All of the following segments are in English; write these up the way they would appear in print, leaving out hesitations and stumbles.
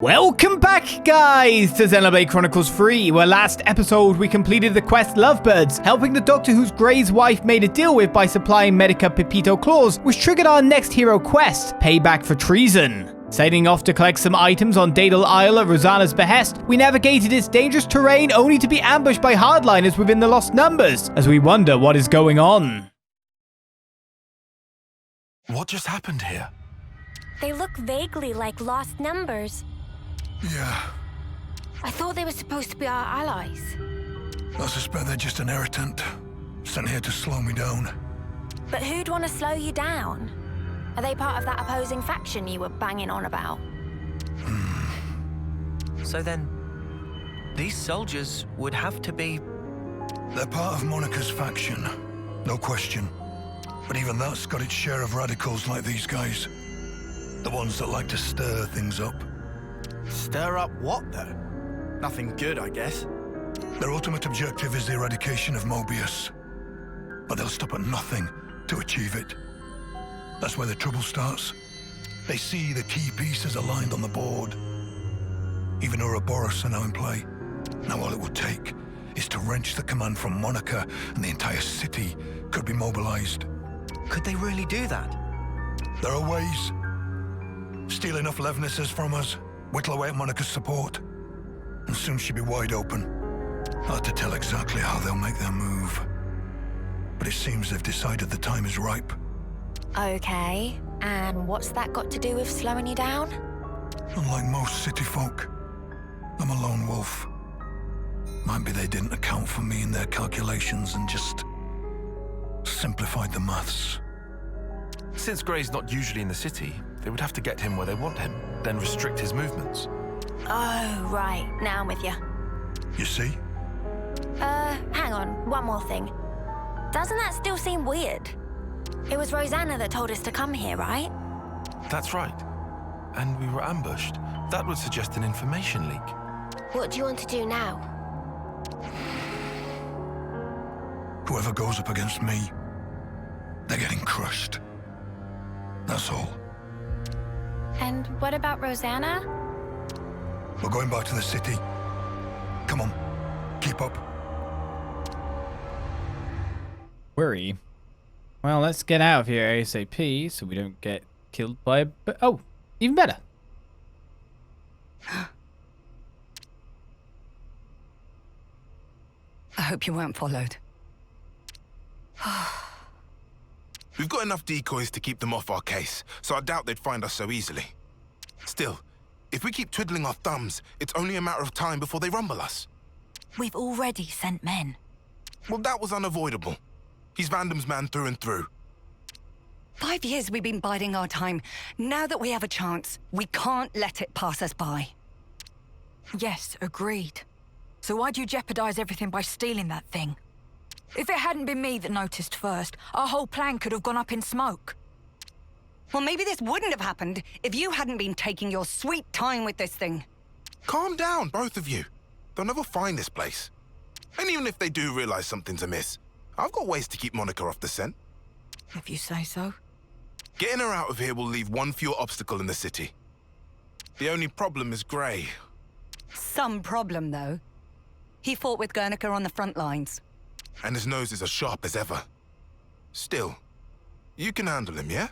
Welcome back, guys, to Xenoblade Chronicles 3, where last episode we completed the quest Lovebirds, helping the doctor whose Grey's wife made a deal with by supplying Medica Pepito Claws, which triggered our next hero quest, Payback for Treason. Setting off to collect some items on Daedal Isle at Rozana's behest, we navigated its dangerous terrain only to be ambushed by Hardliners within the Lost Numbers, as we wonder what is going on. What just happened here? They look vaguely like Lost Numbers. Yeah, I thought they were supposed to be our allies. I suspect they're just an irritant, sent here to slow me down. But who'd want to slow you down? Are they part of that opposing faction you were banging on about? So then, these soldiers would have to be... They're part of Monica's faction, no question. But even that's got its share of radicals like these guys. The ones that like to stir things up. Stir up what, though? Nothing good, I guess. Their ultimate objective is the eradication of Mobius. But they'll stop at nothing to achieve it. That's where the trouble starts. They see the key pieces aligned on the board. Even Ouroboros are now in play. Now all it would take is to wrench the command from Monica, and the entire city could be mobilized. Could they really do that? There are ways. Steal enough Levnesses from us, whittle away at Monica's support, and soon she'll be wide open. Hard to tell exactly how they'll make their move. But it seems they've decided the time is ripe. Okay, and what's that got to do with slowing you down? Unlike most city folk, I'm a lone wolf. Might be they didn't account for me in their calculations and just simplified the maths. Since Grey's not usually in the city, they would have to get him where they want him, then restrict his movements. Oh, right. Now I'm with you. You see? Hang on. One more thing. Doesn't that still seem weird? It was Rozana that told us to come here, right? That's right. And we were ambushed. That would suggest an information leak. What do you want to do now? Whoever goes up against me, they're getting crushed. That's all. And what about Rozana? We're going back to the city. Come on, keep up. Worry. Well, let's get out of here ASAP so we don't get killed by a... Oh, even better. I hope you weren't followed. We've got enough decoys to keep them off our case, so I doubt they'd find us so easily. Still, if we keep twiddling our thumbs, it's only a matter of time before they rumble us. We've already sent men. Well, that was unavoidable. He's Vandam's man through and through. 5 years we've been biding our time. Now that we have a chance, we can't let it pass us by. Yes, agreed. So why'd you jeopardize everything by stealing that thing? If it hadn't been me that noticed first, our whole plan could have gone up in smoke. Well, maybe this wouldn't have happened if you hadn't been taking your sweet time with this thing. Calm down, both of you. They'll never find this place. And even if they do realize something's amiss, I've got ways to keep Monica off the scent. If you say so. Getting her out of here will leave one fewer obstacle in the city. The only problem is Grey. Some problem, though. He fought with Guernica on the front lines. And his nose is as sharp as ever. Still, you can handle him, yeah?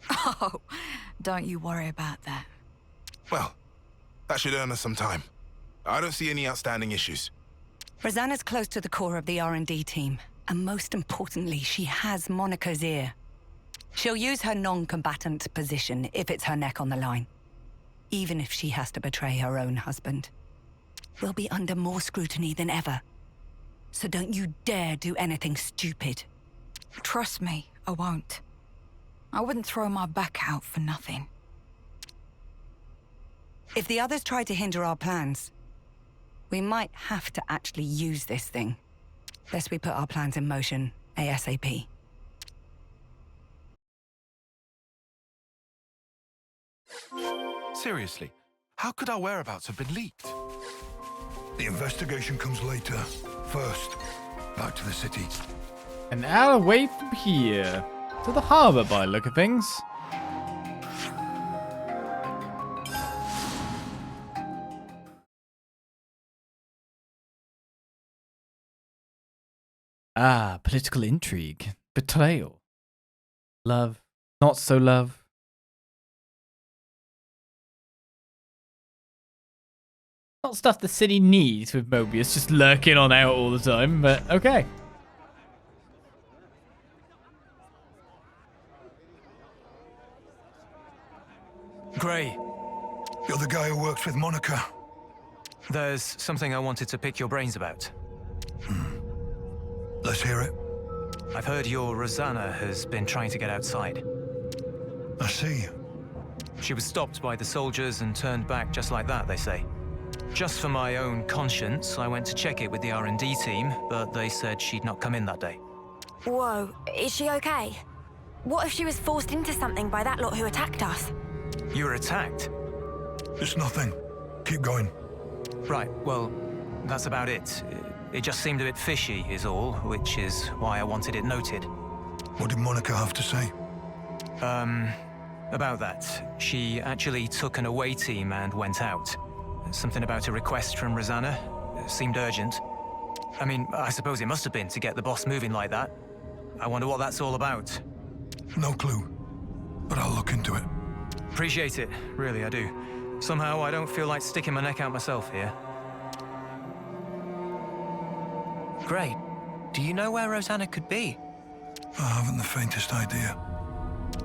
Oh, don't you worry about that. Well, that should earn us some time. I don't see any outstanding issues. Rozana's close to the core of the R&D team. And most importantly, she has Monica's ear. She'll use her non-combatant position if it's her neck on the line. Even if she has to betray her own husband. We'll be under more scrutiny than ever. So don't you dare do anything stupid. Trust me, I won't. I wouldn't throw my back out for nothing. If the others try to hinder our plans, we might have to actually use this thing. Lest we put our plans in motion ASAP. Seriously, how could our whereabouts have been leaked? The investigation comes later. First, back to the city. An hour away from here. To the harbor by the look of things. Ah, political intrigue. Betrayal. Love. Not so love. Not stuff the city needs with Mobius just lurking on out all the time, but okay. Gray, You're the guy who works with Monica. there's something I wanted to pick your brains about. Let's hear it. I've heard your Rozana has been trying to get outside. I see. She was stopped by the soldiers and turned back just like that, they say. Just for my own conscience, I went to check it with the R&D team, but they said she'd not come in that day. Whoa, is she okay? What if she was forced into something by that lot who attacked us? You were attacked? It's nothing. Keep going. Right, well, that's about it. It just seemed a bit fishy is all, which is why I wanted it noted. What did Monica have to say? About that. She actually took an away team and went out. Something about a request from Rozana. Seemed urgent. I mean, I suppose it must have been to get the boss moving like that. I wonder what that's all about. No clue. But I'll look into it. Appreciate it, really I do. Somehow I don't feel like sticking my neck out myself here. Great. Do you know where Rozana could be? I haven't the faintest idea.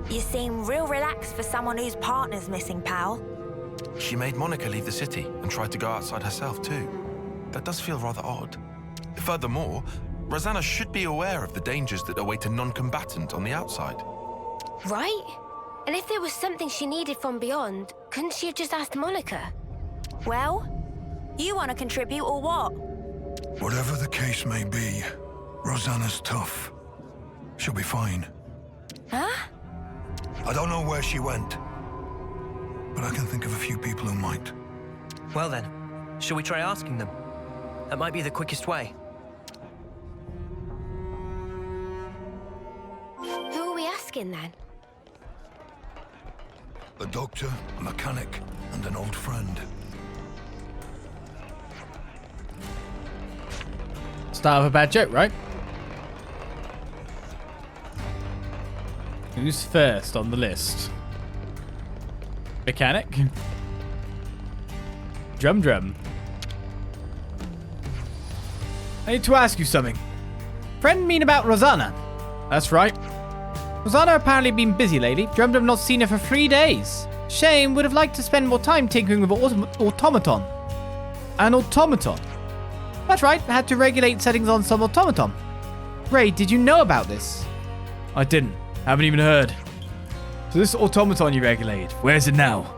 You seem real relaxed for someone whose partner's missing, pal. She made Monica leave the city and tried to go outside herself too. That does feel rather odd. Furthermore, Rozana should be aware of the dangers that await a non-combatant on the outside. Right? And if there was something she needed from beyond, couldn't she have just asked Monica? Well, you want to contribute or what? Whatever the case may be, Rozana's tough. She'll be fine. Huh? I don't know where she went, but I can think of a few people who might. Well then, shall we try asking them? That might be the quickest way. Who are we asking then? A doctor, a mechanic, and an old friend. Start of a bad joke, right? Who's first on the list? Mechanic? Drum. I need to ask you something. Friend mean about Rozana? That's right. Rozana apparently been busy lately. Drum not seen her for 3 days. Shame would have liked to spend more time tinkering with automaton. An automaton? That's right, I had to regulate settings on some automaton. Ray, did you know about this? I didn't. Haven't even heard. So this automaton you regulated, where's it now?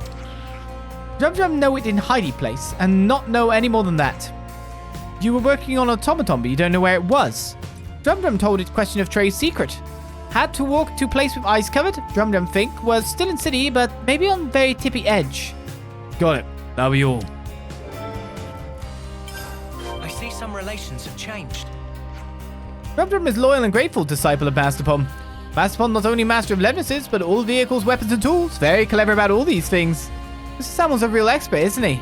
Drum know it in hidey place, and not know any more than that. You were working on automaton, but you don't know where it was. Drum told it question of trade secret. Had to walk to place with eyes covered. Drum think was still in city, but maybe on very tippy edge. Got it. That'll be all. I see some relations have changed. Drum is loyal and grateful disciple of Mastopon. Mastopon not only master of Lemnises, but all vehicles, weapons, and tools. Very clever about all these things. This Samuel's a real expert, isn't he?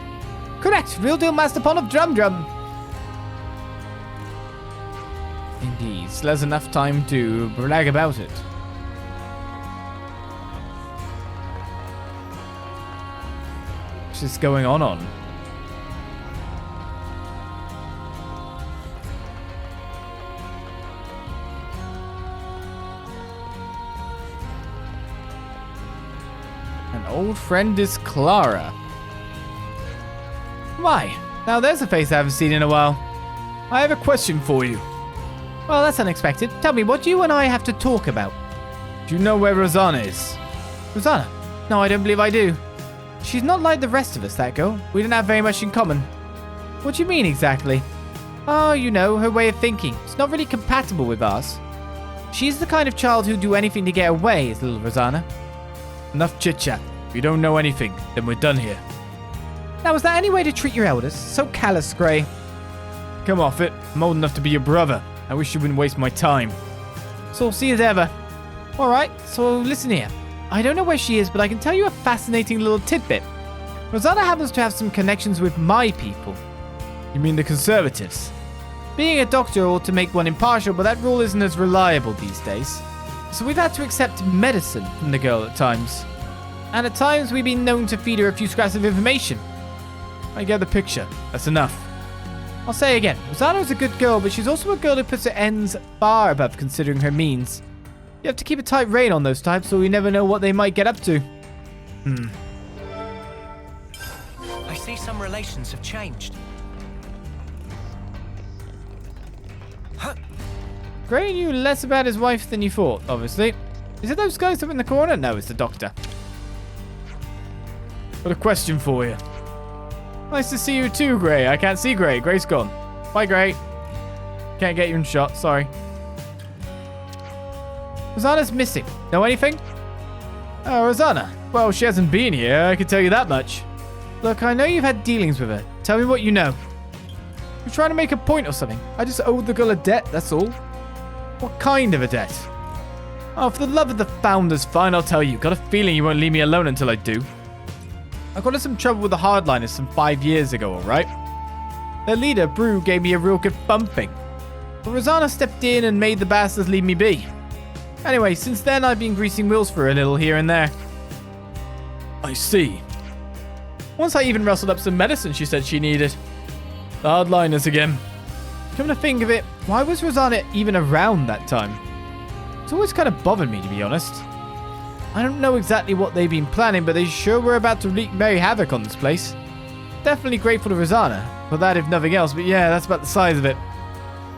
Correct. Real deal Mastopon of Drum. Indeed. Still has enough time to brag about it. What's this going on? An old friend is Clara. Why? Now there's a face I haven't seen in a while. I have a question for you. Well, that's unexpected. Tell me, what do you and I have to talk about? Do you know where Rozana is? Rozana? No, I don't believe I do. She's not like the rest of us, that girl. We don't have very much in common. What do you mean, exactly? Oh, you know, her way of thinking. It's not really compatible with ours. She's the kind of child who'd do anything to get away, is little Rozana. Enough chit-chat. If you don't know anything, then we're done here. Now, is that any way to treat your elders? So callous, Gray. Come off it. I'm old enough to be your brother. I wish you wouldn't waste my time. So, see you as ever. Alright, so listen here. I don't know where she is, but I can tell you a fascinating little tidbit. Rozana happens to have some connections with my people. You mean the conservatives? Being a doctor ought to make one impartial, but that rule isn't as reliable these days. So we've had to accept medicine from the girl at times. And at times we've been known to feed her a few scraps of information. I get the picture. That's enough. I'll say again, Rozana's a good girl, but she's also a girl who puts her ends far above considering her means. You have to keep a tight rein on those types, so we never know what they might get up to. I see some relations have changed. Gray knew less about his wife than you thought, obviously. Is it those guys up in the corner? No, it's the doctor. Got a question for you. Nice to see you too, Gray. I can't see Gray. Gray's gone. Bye, Gray. Can't get you in shot, sorry. Rozana's missing. Know anything? Oh, Rozana. Well, she hasn't been here, I can tell you that much. Look, I know you've had dealings with her. Tell me what you know. You're trying to make a point or something. I just owed the girl a debt, that's all. What kind of a debt? Oh, for the love of the founders, fine, I'll tell you. Got a feeling you won't leave me alone until I do. I got in some trouble with the Hardliners some 5 years ago, alright? Their leader, Brew, gave me a real good bumping. But Rozana stepped in and made the bastards leave me be. Anyway, since then I've been greasing wheels for a little here and there. I see. Once I even rustled up some medicine she said she needed. The Hardliners again. Come to think of it, why was Rozana even around that time? It's always kind of bothered me, to be honest. I don't know exactly what they've been planning, but they sure were about to wreak merry havoc on this place. Definitely grateful to Rozana for that, if nothing else, but yeah, that's about the size of it.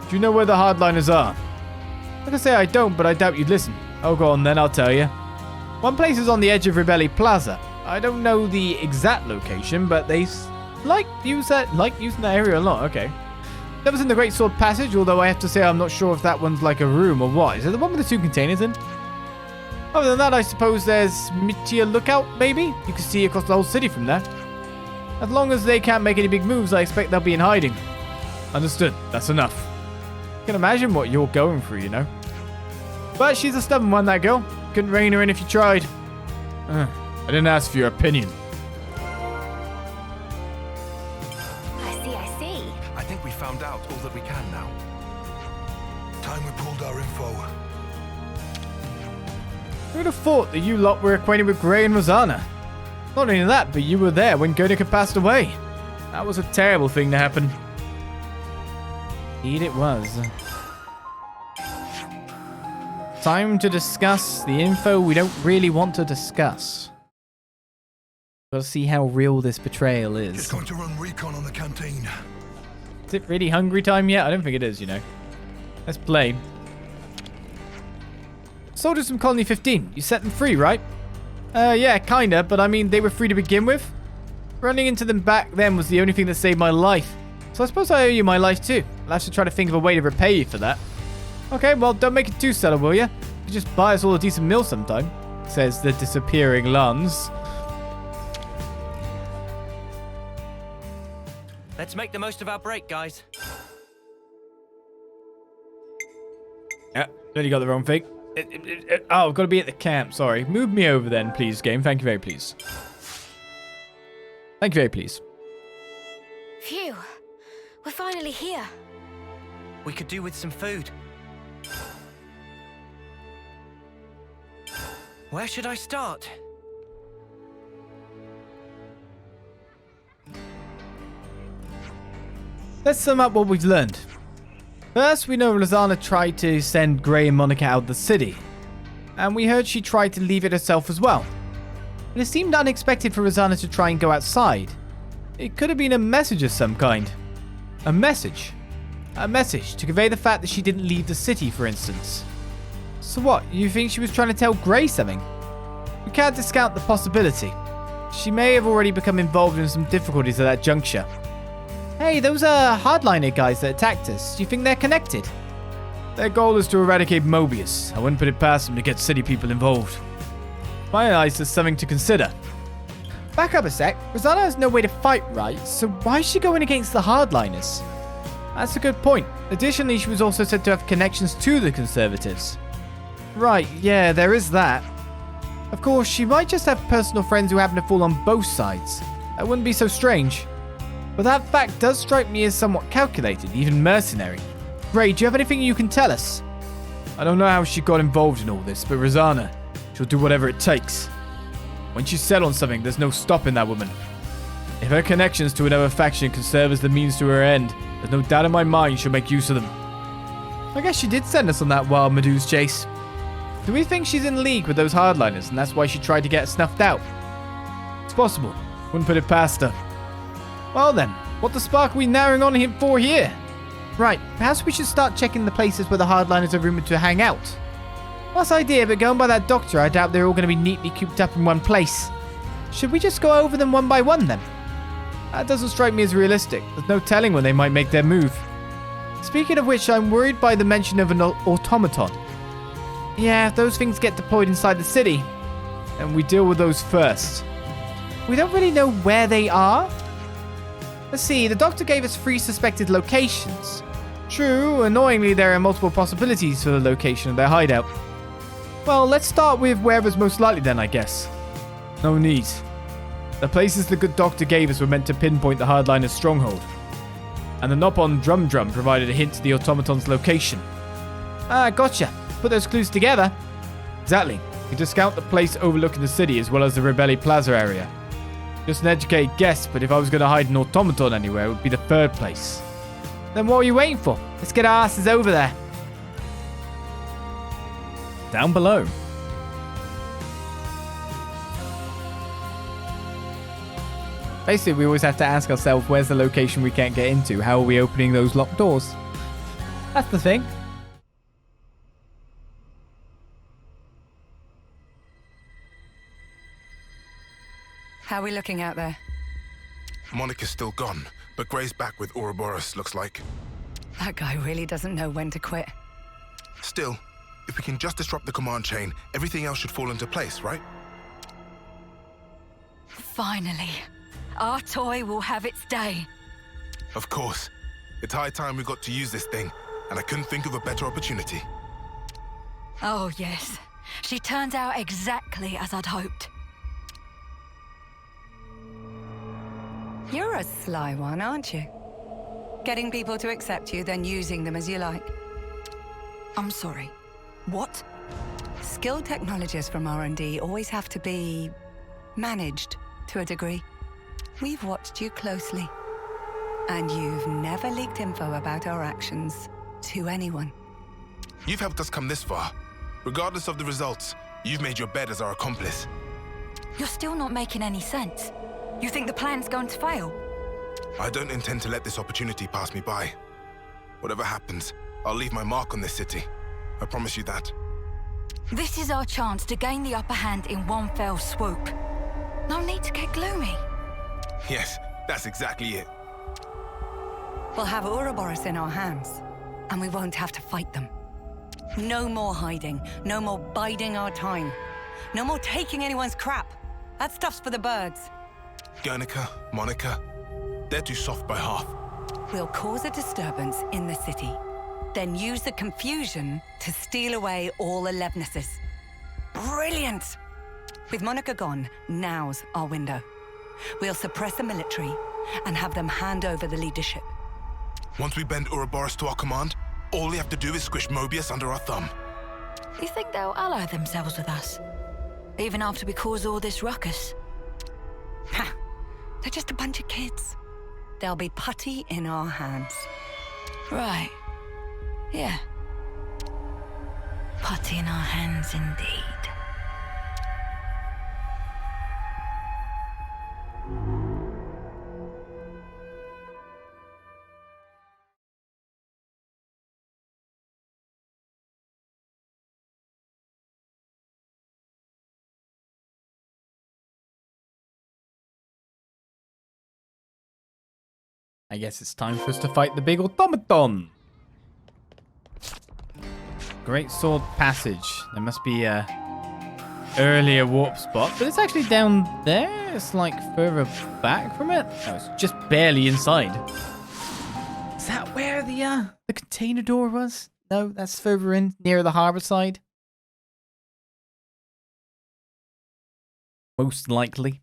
Do you know where the Hardliners are? Like I say, I don't, but I doubt you'd listen. Oh, go on then, I'll tell you. One place is on the edge of Rebelli Plaza. I don't know the exact location, but they like using that area a lot. Okay. That was in the Great Sword Passage, although I have to say I'm not sure if that one's like a room or what. Is it the one with the 2 containers in? Other than that, I suppose there's Mitia Lookout, maybe? You can see across the whole city from there. As long as they can't make any big moves, I expect they'll be in hiding. Understood. That's enough. I can imagine what you're going through, you know. But she's a stubborn one, that girl. Couldn't rein her in if you tried. I didn't ask for your opinion. I see. I think we found out all that we can now. Time we pulled our info. Who would have thought that you lot were acquainted with Gray and Rozana? Not only that, but you were there when Guernica passed away. That was a terrible thing to happen. Indeed it was. Time to discuss the info we don't really want to discuss. Gotta see how real this betrayal is. Just going to run recon on the canteen. Is it really hungry time yet? I don't think it is, you know. Let's play. Soldiers from Colony 15. You set them free, right? Yeah, kinda, but I mean, they were free to begin with. Running into them back then was the only thing that saved my life. So I suppose I owe you my life too. I'll have to try to think of a way to repay you for that. Okay, well, don't make it too subtle, will ya? You just buy us all a decent meal sometime, says the disappearing Lance. Let's make the most of our break, guys. Yeah, then you got the wrong thing. Oh, I've got to be at the camp, sorry. Move me over then, please, game. Thank you very please. Thank you very please. Phew. We're finally here. We could do with some food. Where should I start? Let's sum up what we've learned. First, we know Rozana tried to send Gray and Monica out of the city. And we heard she tried to leave it herself as well. But it seemed unexpected for Rozana to try and go outside. It could have been a message of some kind. A message? A message to convey the fact that she didn't leave the city, for instance. So what, you think she was trying to tell Gray something? We can't discount the possibility. She may have already become involved in some difficulties at that juncture. Hey, those are Hardliner guys that attacked us. Do you think they're connected? Their goal is to eradicate Mobius. I wouldn't put it past them to get city people involved. My eyes, there's something to consider. Back up a sec. Rozana has no way to fight, right? So why is she going against the Hardliners? That's a good point. Additionally, she was also said to have connections to the Conservatives. Right, yeah, there is that. Of course, she might just have personal friends who happen to fall on both sides. That wouldn't be so strange. But that fact does strike me as somewhat calculated, even mercenary. Ray, do you have anything you can tell us? I don't know how she got involved in all this, but Rozana, she'll do whatever it takes. When she's set on something, there's no stopping that woman. If her connections to another faction can serve as the means to her end, there's no doubt in my mind she'll make use of them. I guess she did send us on that wild Medusa chase. Do we think she's in league with those Hardliners, and that's why she tried to get snuffed out? It's possible. Wouldn't put it past her. Well then, what the spark are we narrowing on him for here? Right, perhaps we should start checking the places where the Hardliners are rumored to hang out. Nice idea, but going by that doctor, I doubt they're all going to be neatly cooped up in one place. Should we just go over them one by one then? That doesn't strike me as realistic. There's no telling when they might make their move. Speaking of which, I'm worried by the mention of an automaton. Yeah, if those things get deployed inside the city, then we deal with those first. We don't really know where they are. Let's see, the doctor gave us 3 suspected locations. True, annoyingly there are multiple possibilities for the location of their hideout. Well, let's start with wherever's most likely then, I guess. No need. The places the good doctor gave us were meant to pinpoint the Hardliners' stronghold. And the Nopon Drum provided a hint to the automaton's location. Ah, gotcha. Put those clues together. Exactly. You discount the place overlooking the city as well as the Rebelli Plaza area. Just an educated guess, but if I was going to hide an automaton anywhere, it would be the 3rd place. Then what are you waiting for? Let's get our asses over there. Down below. Basically, we always have to ask ourselves, where's the location we can't get into? How are we opening those locked doors? That's the thing. How are we looking out there? Monica's still gone, but Gray's back with Ouroboros, looks like. That guy really doesn't know when to quit. Still, if we can just disrupt the command chain, everything else should fall into place, right? Finally. Our toy will have its day. Of course. It's high time we got to use this thing, and I couldn't think of a better opportunity. Oh, yes. She turns out exactly as I'd hoped. You're a sly one, aren't you? Getting people to accept you, then using them as you like. I'm sorry. What? Skilled technologists from R&D always have to be managed to a degree. We've watched you closely, and you've never leaked info about our actions to anyone. You've helped us come this far. Regardless of the results, you've made your bed as our accomplice. You're still not making any sense. You think the plan's going to fail? I don't intend to let this opportunity pass me by. Whatever happens, I'll leave my mark on this city. I promise you that. This is our chance to gain the upper hand in one fell swoop. No need to get gloomy. Yes, that's exactly it. We'll have Ouroboros in our hands, and we won't have to fight them. No more hiding, no more biding our time, no more taking anyone's crap. That stuff's for the birds. Guernica, Monica, they're too soft by half. We'll cause a disturbance in the city, then use the confusion to steal away all the Levnesses. Brilliant! With Monica gone, now's our window. We'll suppress the military and have them hand over the leadership. Once we bend Ouroboros to our command, all we have to do is squish Mobius under our thumb. You think they'll ally themselves with us? Even after we cause all this ruckus? Ha! They're just a bunch of kids. They'll be putty in our hands. Right. Yeah. Putty in our hands indeed. I guess it's time for us to fight the big automaton. Great Sword Passage. There must be a earlier warp spot, but it's actually down there. It's like further back from it. No, it's just barely inside. Is that where the container door was? No, that's further in, near the harbor side. Most likely.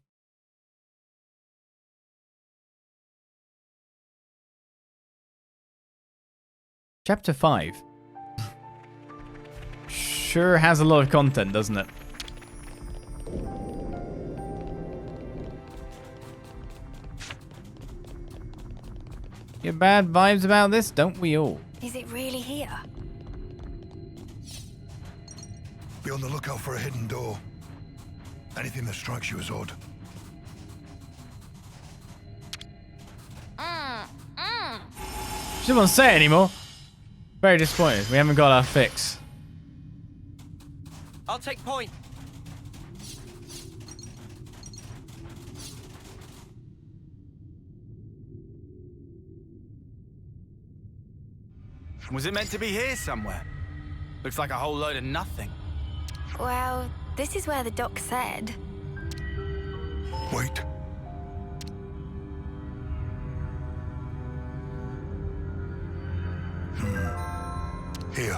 Chapter 5. Sure has a lot of content, doesn't it? Get bad vibes about this, don't we all? Is it really here? Be on the lookout for a hidden door. Anything that strikes you as odd. She doesn't want to say it anymore. Very disappointed. We haven't got our fix. I'll take point. Was it meant to be here somewhere? Looks like a whole load of nothing. Well, this is where the doc said. Wait. Here.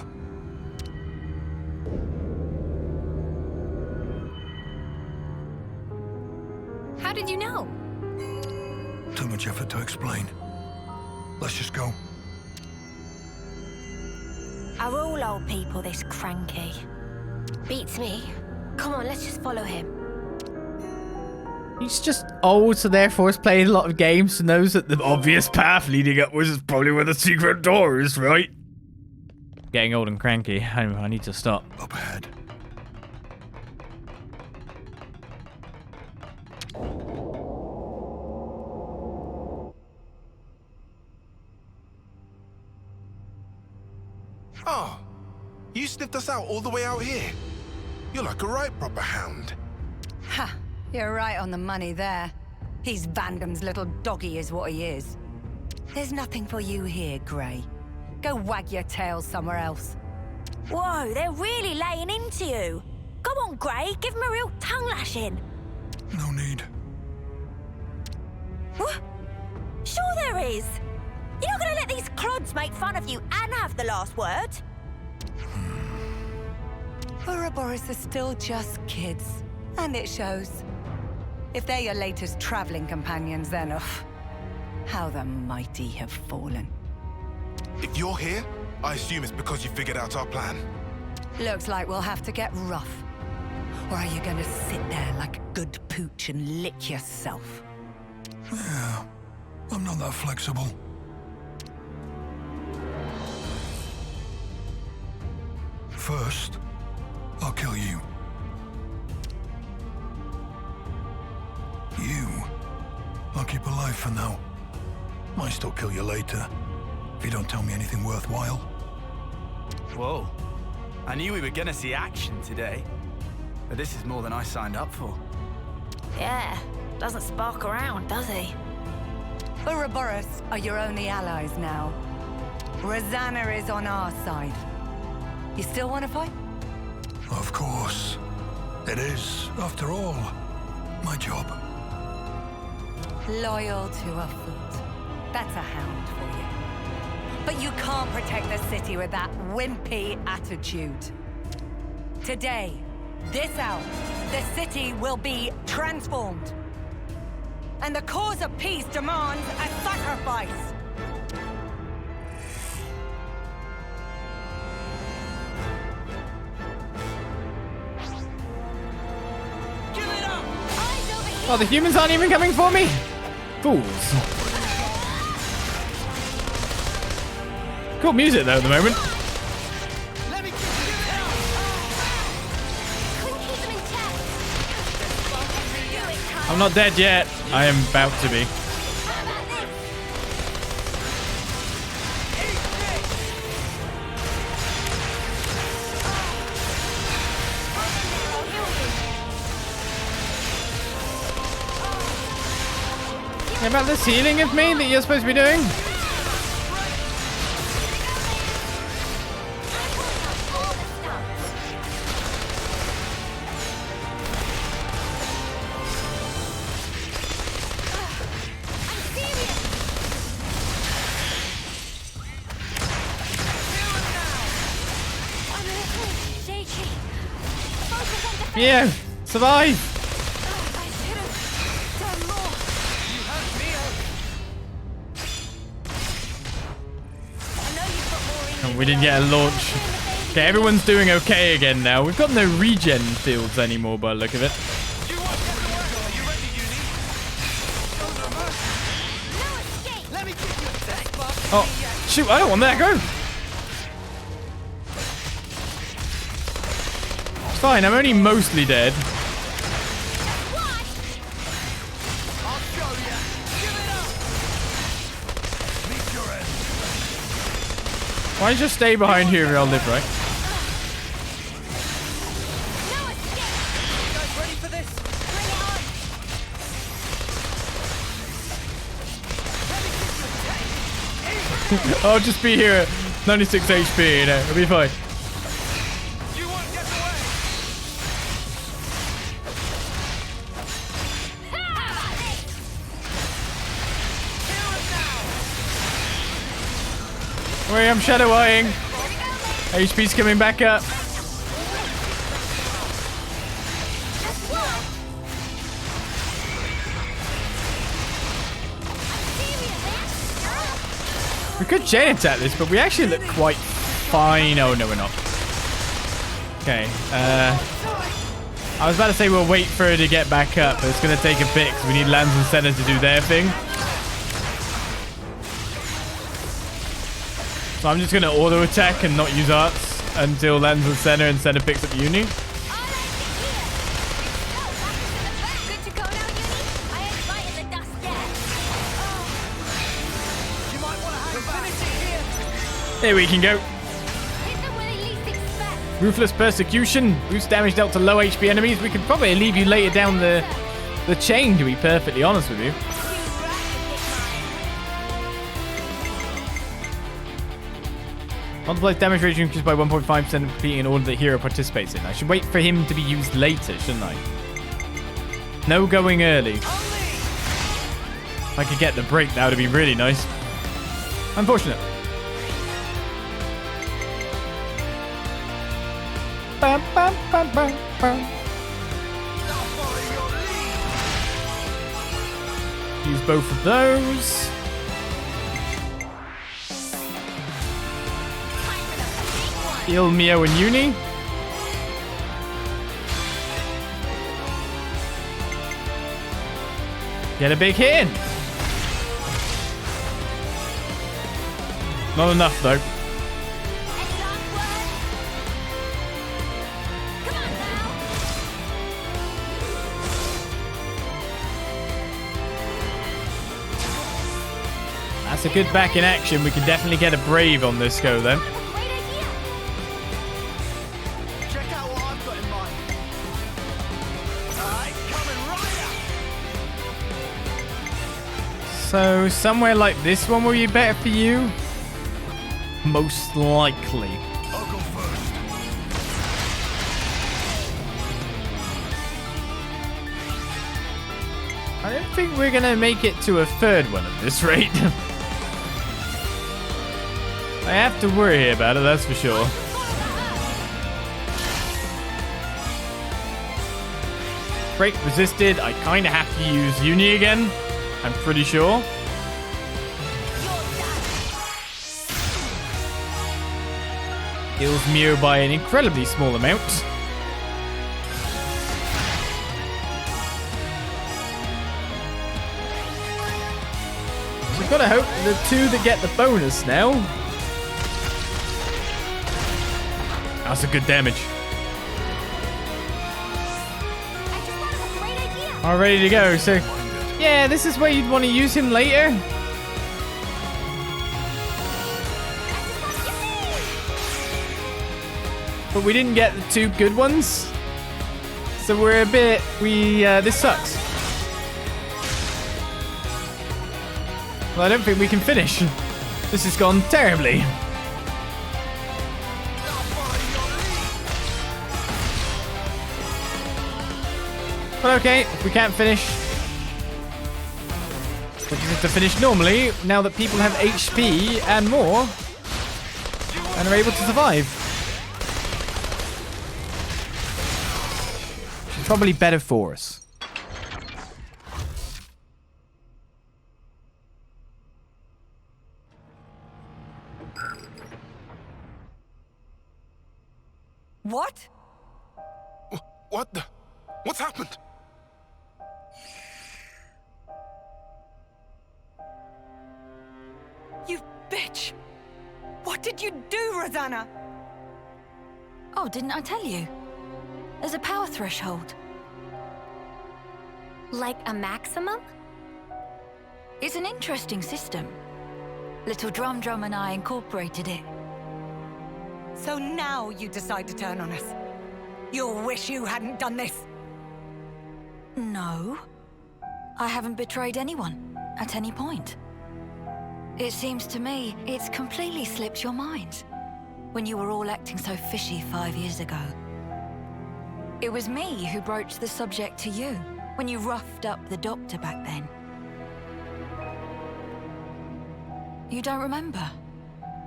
How did you know? Too much effort to explain. Let's just go. Are all old people this cranky? Beats me. Come on, let's just follow him. He's just old, so therefore he's played a lot of games, so knows that the obvious path leading upwards is probably where the secret door is, right? Getting old and cranky. I need to stop. Up ahead. Oh, you sniffed us out all the way out here. You're like a right proper hound. Ha! You're right on the money there. He's Vandam's little doggy is what he is. There's nothing for you here, Grey. Go wag your tail somewhere else. Whoa, they're really laying into you. Go on, Grey, give him a real tongue lashing. No need. What? Sure there is. You're not gonna let these clods make fun of you and have the last word? Ouroboros are still just kids, and it shows. If they're your latest traveling companions, then how the mighty have fallen. If you're here, I assume it's because you figured out our plan. Looks like we'll have to get rough. Or are you gonna sit there like a good pooch and lick yourself? Yeah, I'm not that flexible. First, I'll kill you. You, I'll keep alive for now. Might still kill you later, if you don't tell me anything worthwhile. Whoa. I knew we were gonna see action today. But this is more than I signed up for. Yeah, doesn't spark around, does he? Ouroboros are your only allies now. Rozana is on our side. You still want to fight? Of course. It is, after all, my job. Loyal to a fault. That's a hound for you. But you can't protect the city with that wimpy attitude. Today, this hour, the city will be transformed. And the cause of peace demands a sacrifice. Oh, the humans aren't even coming for me? Fools. Cool music though at the moment. I'm not dead yet. I am about to be. About this healing of me that you're supposed to be doing? Yeah, survive! We didn't get a launch. Okay, everyone's doing okay again now. We've got no regen fields anymore by the look of it. Oh, shoot, I don't want that. Go. It's fine, I'm only mostly dead. Why don't you just stay behind here and I'll live, right? I'll just be here at 96 HP, you know, it'll be fine. Wait, I'm shadow eyeing. HP's coming back up. We could chain attack this, but we actually look quite fine. Oh, no, we're not. Okay. I was about to say we'll wait for her to get back up, but it's going to take a bit because we need Lance and Senna to do their thing. So I'm just going to auto attack and not use arts until Lance and Senna picks up Uni. Here we can go. Ruthless Persecution. Boost damage dealt to low HP enemies. We could probably leave you later down the chain, to be perfectly honest with you. Multiplies damage range increased by 1.5% of completing an order the hero participates in. I should wait for him to be used later, shouldn't I? No going early. If I could get the break, that would be really nice. Unfortunate. Bam, bam, bam, bam, bam. Use both of those. Heal Mio and Uni. Get a big hit in. Not enough though. That's a good back in action. We can definitely get a Brave on this go then. So somewhere like this one will be better for you? Most likely. I'll go first. I don't think we're gonna make it to a third one at this rate. I have to worry about it, that's for sure. Break resisted. I kind of have to use Uni again. I'm pretty sure. Heals Mew by an incredibly small amount. So we've got to hope the two that get the bonus now. That's a good damage. All ready to go. So, yeah, this is where you'd want to use him later. But we didn't get the two good ones. So we're a bit... this sucks. Well, I don't think we can finish. This has gone terribly. But okay, if we can't finish... we just have to finish normally, now that people have HP and more, and are able to survive. Which is probably better for us. What? What the? What's happened? You bitch! What did you do, Rozana? Oh, didn't I tell you? There's a power threshold. Like a maximum? It's an interesting system. Little Drum and I incorporated it. So now you decide to turn on us. You'll wish you hadn't done this. No. I haven't betrayed anyone, at any point. It seems to me it's completely slipped your mind, when you were all acting so fishy 5 years ago. It was me who broached the subject to you, when you roughed up the doctor back then. You don't remember?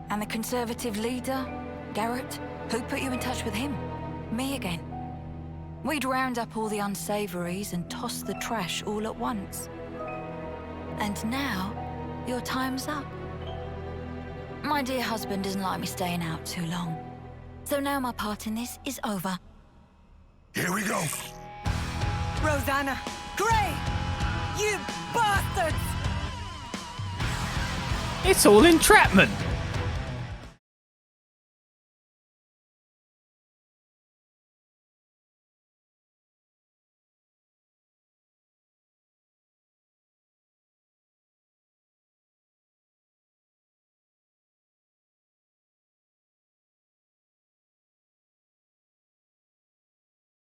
And the Conservative leader, Garrett, who put you in touch with him? Me again. We'd round up all the unsavories and toss the trash all at once. And now, your time's up. My dear husband doesn't like me staying out too long. So now my part in this is over. Here we go. Rozana! Gray! You bastards! It's all entrapment.